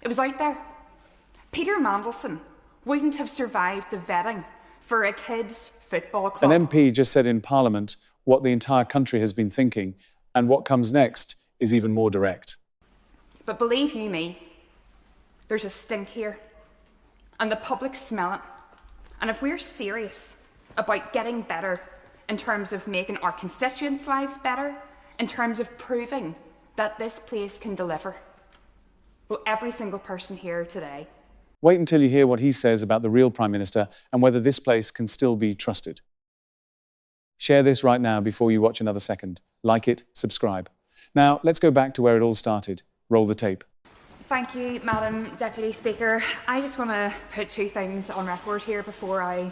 It was out there. Peter Mandelson wouldn't have survived the vetting for a kids' football club. An MP just said in Parliament what the entire country has been thinking, and what comes next is even more direct. But believe you me, there's a stink here, and the public smell it. And if we're serious about getting better in terms of making our constituents' lives better, in terms of proving that this place can deliver, well, every single person here today. Wait until you hear what he says about the real Prime Minister and whether this place can still be trusted. Share this right now before you watch another second. Like it, subscribe. Now, let's go back to where it all started. Roll the tape. Thank you, Madam Deputy Speaker. I just want to put two things on record here before I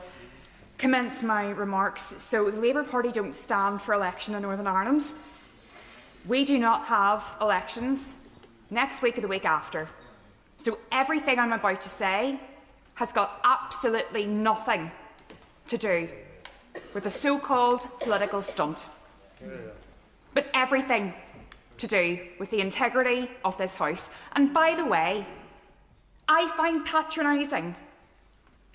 commence my remarks. So, the Labour Party don't stand for election in Northern Ireland. We do not have elections next week or the week after. So, everything I'm about to say has got absolutely nothing to do with a so-called political stunt, but everything to do with the integrity of this House. And by the way, I find patronising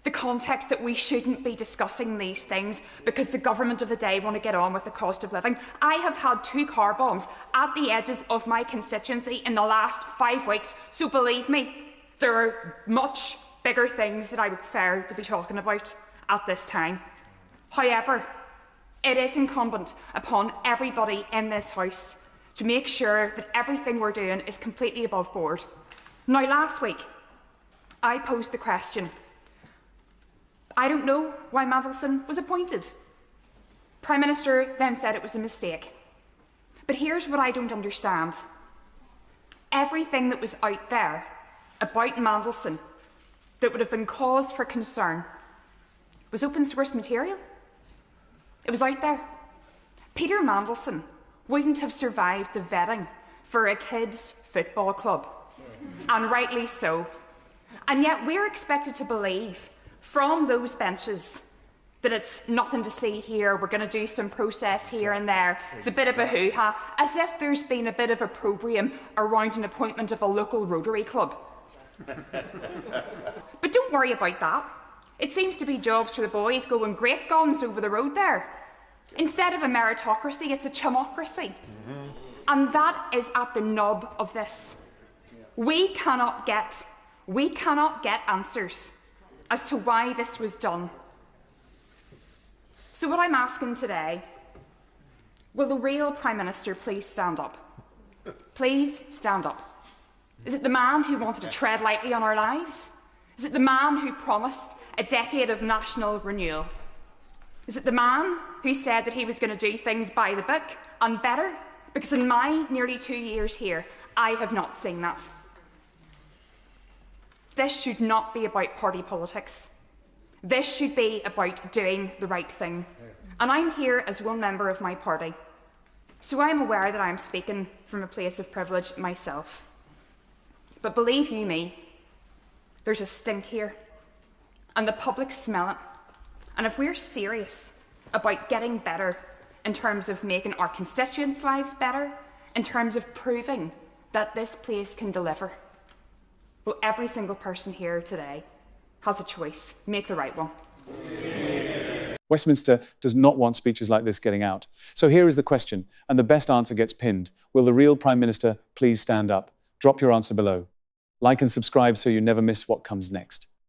the context that we shouldn't be discussing these things because the government of the day want to get on with the cost of living. I have had 2 car bombs at the edges of my constituency in the last 5 weeks, so believe me, there are much bigger things that I would prefer to be talking about at this time. However, it is incumbent upon everybody in this House to make sure that everything we're doing is completely above board. Now, last week, I posed the question. I don't know why Mandelson was appointed. Prime Minister then said it was a mistake. But here's what I don't understand. Everything that was out there about Mandelson that would have been cause for concern was open source material. It was out there. Peter Mandelson wouldn't have survived the vetting for a kids' football club, and rightly so. And yet we're expected to believe from those benches that it's nothing to see here, we're going to do some process here and there, it's a bit of a hoo-ha, as if there's been a bit of opprobrium around an appointment of a local Rotary club. But don't worry about that. It seems to be jobs for the boys going great guns over the road there. Instead of a meritocracy, it's a chumocracy. And that is at the nub of this. We cannot get answers as to why this was done. So what I'm asking today, will the real Prime Minister please stand up? Please stand up. Is it the man who wanted to tread lightly on our lives? Is it the man who promised a decade of national renewal? Is it the man who said that he was going to do things by the book and better? Because in my nearly 2 years here, I have not seen that. This should not be about party politics. This should be about doing the right thing. And I'm here as one member of my party, so I'm aware that I'm speaking from a place of privilege myself. But believe you me, there's a stink here, and the public smell it. And if we're serious about getting better in terms of making our constituents' lives better, in terms of proving that this place can deliver, well, every single person here today has a choice. Make the right one. Westminster does not want speeches like this getting out. So here is the question, and the best answer gets pinned. Will the real Prime Minister please stand up? Drop your answer below. Like and subscribe so you never miss what comes next.